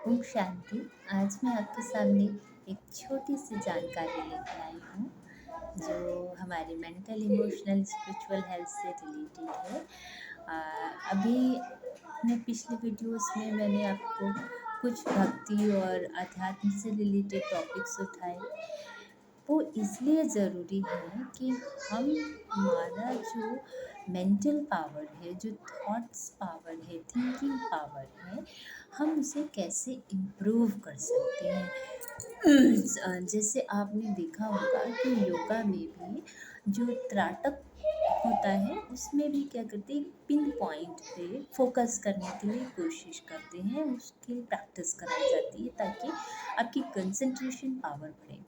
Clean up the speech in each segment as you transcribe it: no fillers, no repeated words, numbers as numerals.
ओम शांति। आज मैं आपके सामने एक छोटी सी जानकारी लेके आई हूँ जो हमारे मेंटल इमोशनल स्पिरिचुअल हेल्थ से रिलेटेड है। अभी अपने पिछले वीडियोस में मैंने आपको कुछ भक्ति और अध्यात्म से रिलेटेड टॉपिक्स उठाए। वो इसलिए ज़रूरी है कि हम हमारा जो मेंटल पावर है, जो थॉट्स पावर है, थिंकिंग पावर है, हम उसे कैसे इम्प्रूव कर सकते हैं। जैसे आपने देखा होगा कि योगा में भी जो त्राटक होता है उसमें भी क्या करते हैं, पिन पॉइंट पे फोकस करने के लिए कोशिश करते हैं, उसकी प्रैक्टिस कराई जाती है ताकि आपकी कंसंट्रेशन पावर बढ़े।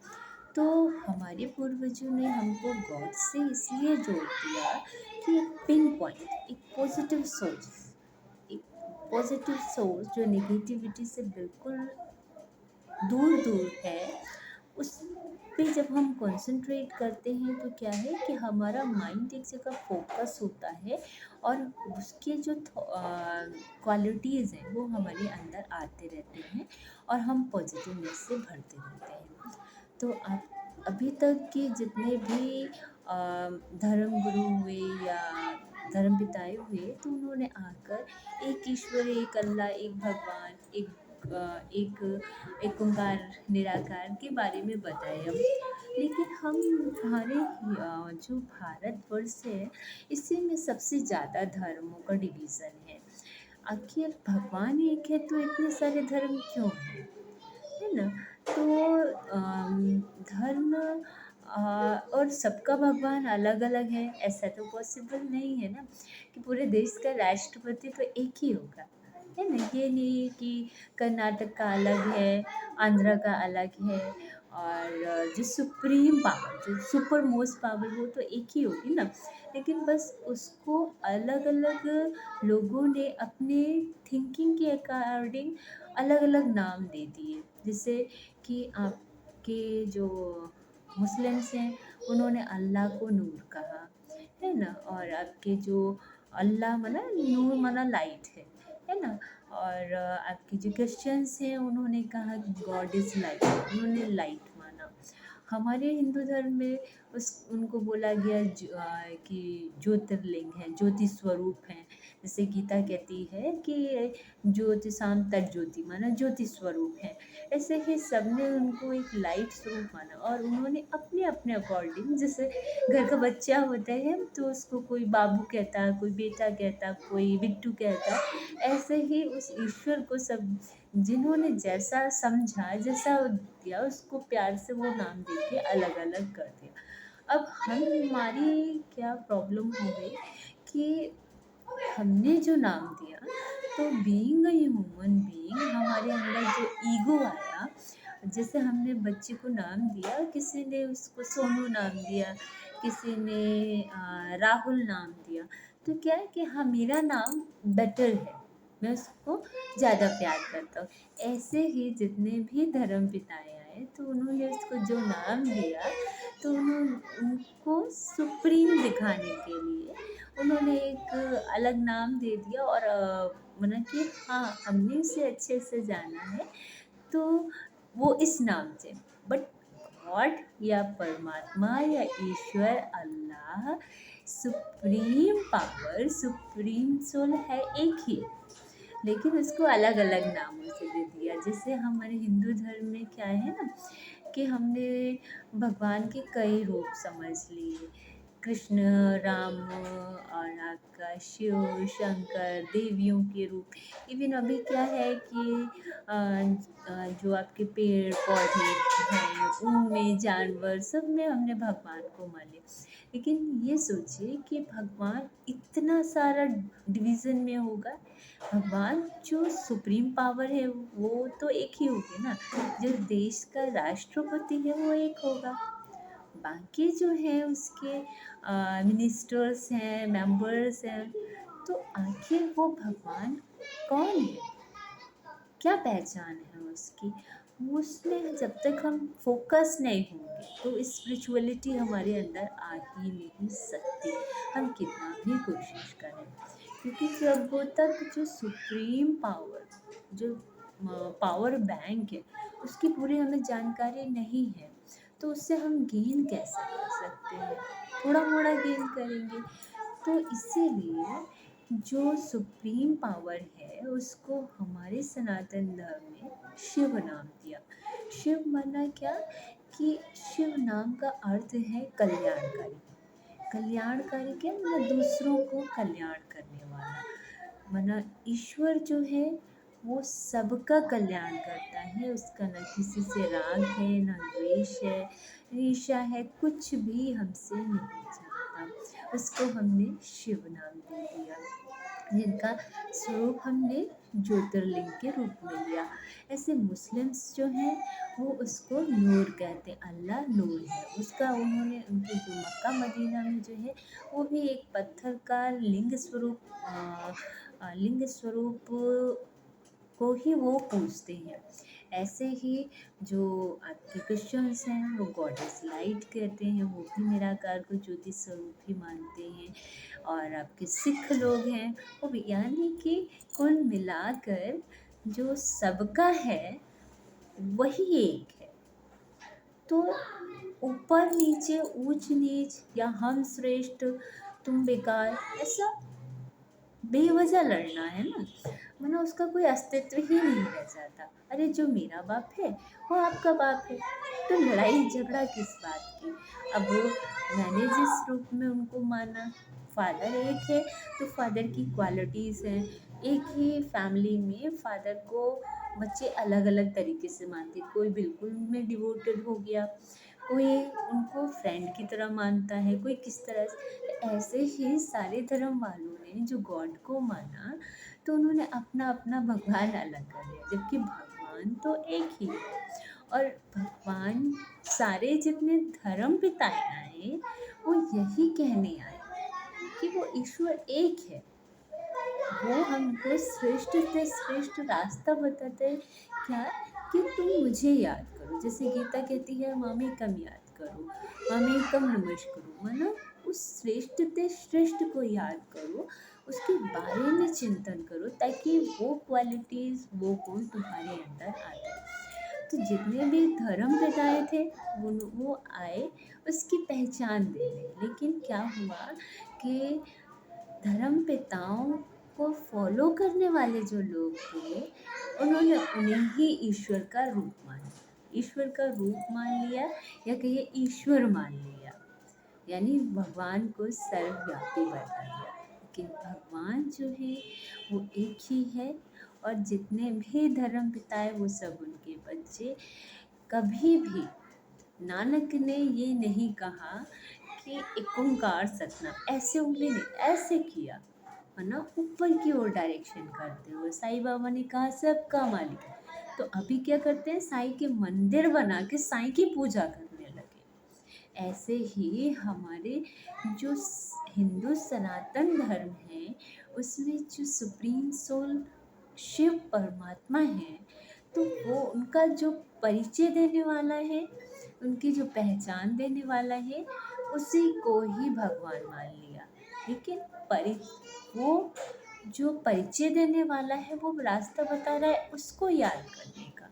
तो हमारे पूर्वजों ने हमको गॉड से इसलिए जोड़ दिया कि एक पिन पॉइंट, एक पॉजिटिव सोच जो नेगेटिविटी से बिल्कुल दूर दूर है, उस पे जब हम कंसंट्रेट करते हैं तो क्या है कि हमारा माइंड एक जगह फोकस होता है और उसके जो क्वालिटीज़ हैं वो हमारे अंदर आते रहते हैं और हम पॉजिटिवनेस से भरते रहते हैं। तो आप अभी तक के जितने भी धर्म गुरु हुए या धर्म पिताए हुए, तो उन्होंने आकर एक ईश्वर, एक अल्लाह, एक भगवान, एक ओंकार निराकार के बारे में बताया। लेकिन हम हमारे जो भारतवर्ष है, इसी में सबसे ज़्यादा धर्मों का डिवीज़न है। आखिर भगवान एक है तो इतने सारे धर्म क्यों हैं? है ना? तो धर्म और सबका भगवान अलग-अलग है, ऐसा तो पॉसिबल नहीं है ना कि पूरे देश का राष्ट्रपति तो एक ही होगा, है ना? ये नहीं कि कर्नाटक का अलग है, आंध्र का अलग है और जो सुप्रीम पावर, जो सुपर मोस्ट पावर वो तो एक ही होगी ना। लेकिन बस उसको अलग-अलग लोगों ने अपने थिंकिंग के अकॉर्डिंग अलग-अलग नाम दे दिए। जैसे कि आपके जो मुस्लिम्स हैं, उन्होंने अल्लाह को नूर कहा, है ना? और आपके जो अल्लाह माना नूर माना लाइट है ना? और आपके जो क्रिश्चियंस हैं, उन्होंने कहा गॉड इज़ लाइट, उन्होंने लाइट माना। हमारे हिंदू धर्म में उनको बोला गया कि ज्योतिर्लिंग है, ज्योति स्वरूप हैं। जैसे गीता कहती है कि ज्योतिषाम तज्ज्योति माना ज्योति स्वरूप है। ऐसे ही सबने उनको एक लाइट स्वरूप माना और उन्होंने अपने अपने अकॉर्डिंग, जैसे घर का बच्चा होता है तो उसको कोई बाबू कहता, कोई बेटा कहता, कोई बिट्टू कहता। ऐसे ही उस ईश्वर को सब जिन्होंने जैसा समझा, जैसा दिया, उसको प्यार से वो नाम दे के अलग अलग कर दिया। अब हमारी क्या प्रॉब्लम हो गई कि हमने जो नाम दिया, तो बीइंग अ ह्यूमन बीइंग हमारे अंदर जो ईगो आया। जैसे हमने बच्चे को नाम दिया, किसी ने उसको सोनू नाम दिया, किसी ने राहुल नाम दिया। तो क्या है कि हाँ, मेरा नाम बेटर है, मैं उसको ज़्यादा प्यार करता हूँ। ऐसे ही जितने भी धर्म पिताएँ आए, तो उन्होंने उसको जो नाम दिया, तो उनको सुप्रीम दिखाने के लिए उन्होंने एक अलग नाम दे दिया और माना कि हाँ, हमने उसे अच्छे से जाना है, तो वो इस नाम से। बट गॉड या परमात्मा या ईश्वर, अल्लाह, सुप्रीम पावर, सुप्रीम सोल है एक ही, लेकिन उसको अलग-अलग नामों से दे दिया। जैसे हमारे हिंदू धर्म में क्या है ना कि हमने भगवान के कई रूप समझ लिए। कृष्ण, राम और आपका शिव, शंकर, देवियों के रूप। इवन अभी क्या है कि जो आपके पेड़-पौधे हैं, उनमें, जानवर, सब में हमने भगवान को मान लिया। लेकिन ये सोचिए कि भगवान इतना सारा डिवीज़न में होगा। भगवान जो सुप्रीम पावर है वो तो एक ही होगी ना, जो देश का राष्ट्रपति है वो एक होगा, बाकी जो है उसके मिनिस्टर्स हैं, मेंबर्स हैं। तो आखिर वो भगवान कौन है? क्या पहचान है उसकी? उसमें जब तक हम फोकस नहीं होंगे तो स्पिरिचुअलिटी हमारे अंदर आ ही नहीं सकती, हम कितना भी कोशिश करें। क्योंकि जब तक जो सुप्रीम पावर, जो पावर बैंक है उसकी पूरी हमें जानकारी नहीं है, तो उससे हम गेन कैसे कर सकते हैं? थोड़ा मोड़ा गेन करेंगे। तो इसीलिए जो सुप्रीम पावर है उसको हमारे सनातन धर्म में शिव नाम दिया। शिव माना क्या कि शिव नाम का अर्थ है कल्याणकारी। कल्याणकारी क्या मतलब दूसरों को कल्याण करने वाला। माना ईश्वर जो है वो सबका कल्याण करता है, उसका ना किसी से राग है ना द्वेष है, ईर्ष्या है, कुछ भी हमसे नहीं चाहता। उसको हमने शिव नाम दे दिया, जिनका स्वरूप हमने ज्योतिर्लिंग के रूप में लिया। ऐसे मुस्लिम्स जो हैं वो उसको नूर कहते हैं, अल्लाह नूर है उसका। उन्होंने उनके जो मक्का मदीना में जो है वो भी एक पत्थर का लिंग स्वरूप को ही वो पूजते हैं। ऐसे ही जो आपके क्रिश्चियंस हैं वो गॉडेस लाइट कहते हैं, वो भी निराकार को ज्योति स्वरूप ही मानते हैं। और आपके सिख लोग हैं वो भी, यानी कि कुल मिलाकर जो सबका है वही एक है। तो ऊपर नीचे, ऊंच नीच या हम श्रेष्ठ तुम बेकार, ऐसा बेवजह लड़ना है ना, वरना उसका कोई अस्तित्व ही नहीं रह जाता। अरे जो मेरा बाप है वो आपका बाप है, तो लड़ाई झगड़ा किस बात की? अब मैंने जिस रूप में उनको माना, फादर एक है तो फादर की क्वालिटीज़ हैं। एक ही फैमिली में फादर को बच्चे अलग अलग तरीके से मानते, कोई बिल्कुल उनमें डिवोटेड हो गया, कोई उनको फ्रेंड की तरह मानता है, कोई किस तरह से। ऐसे ही सारे धर्म वालों ने जो गॉड को माना तो उन्होंने अपना अपना भगवान अलग कर लिया, जबकि भगवान तो एक ही है। और भगवान सारे जितने धर्म पिताएं आए वो यही कहने आए कि वो ईश्वर एक है। वो हमको श्रेष्ठ से श्रेष्ठ रास्ता बताता है, क्या कि तुम मुझे याद करो। जैसे गीता कहती है मामे कम याद करो, मामे कम नमश करो, मानो उस श्रेष्ठ से श्रेष्ठ को याद करो, उसके बारे में चिंतन करो, ताकि वो क्वालिटीज़ वो गुण तुम्हारे अंदर आ जाए। तो जितने भी धर्म पिताए थे वो आए उसकी पहचान देने, लेकिन क्या हुआ कि धर्म पिताओं को फॉलो करने वाले जो लोग थे उन्होंने उन्हें ही ईश्वर का रूप माना, ईश्वर का रूप मान लिया, या कहिए ईश्वर मान लिया, यानी भगवान को सर्वव्यापी बता दिया। लेकिन भगवान जो है वो एक ही है, और जितने भी धर्म पिताए वो सब उनके बच्चे। कभी भी नानक ने ये नहीं कहा कि एक ओंकार सतनाम, ऐसे उंगली नहीं, ऐसे किया, है ना, ऊपर की ओर डायरेक्शन करते हुए। साईं बाबा ने कहा सबका मालिक, तो अभी क्या करते हैं, साईं के मंदिर बना के साईं की पूजा करने लगे। ऐसे ही हमारे जो हिंदू सनातन धर्म है उसमें जो सुप्रीम सोल शिव परमात्मा है, तो वो उनका जो परिचय देने वाला है, उनकी जो पहचान देने वाला है, उसी को ही भगवान मान लिया। लेकिन वो जो परिचय देने वाला है वो रास्ता बता रहा है उसको याद करने का,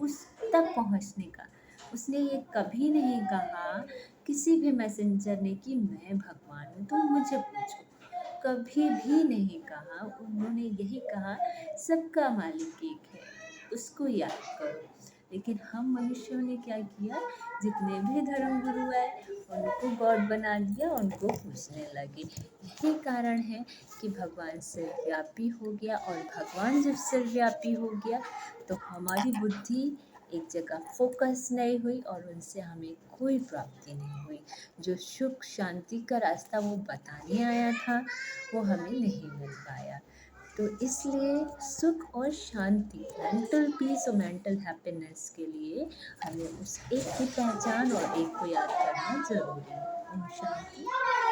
उस तक पहुंचने का। उसने ये कभी नहीं कहा किसी भी मैसेंजर ने कि मैं भगवान हूँ तुम मुझे पूछो, कभी भी नहीं कहा। उन्होंने यही कहा सबका मालिक एक है, उसको याद करो। लेकिन हम मनुष्यों ने क्या किया, जितने भी धर्म गुरु आए उनको गॉड बना दिया, उनको पूजने लगे। यही कारण है कि भगवान सर्वव्यापी हो गया, और भगवान जब सर्वव्यापी हो गया तो हमारी बुद्धि एक जगह फोकस नहीं हुई और उनसे हमें कोई प्राप्ति नहीं हुई। जो सुख शांति का रास्ता वो बताने आया था वो हमें नहीं मिल पाया। तो इसलिए सुख और शांति, मेंटल पीस और मेंटल हैप्पीनेस के लिए हमें उस एक की पहचान और एक को याद करना ज़रूरी है। ओम शांति।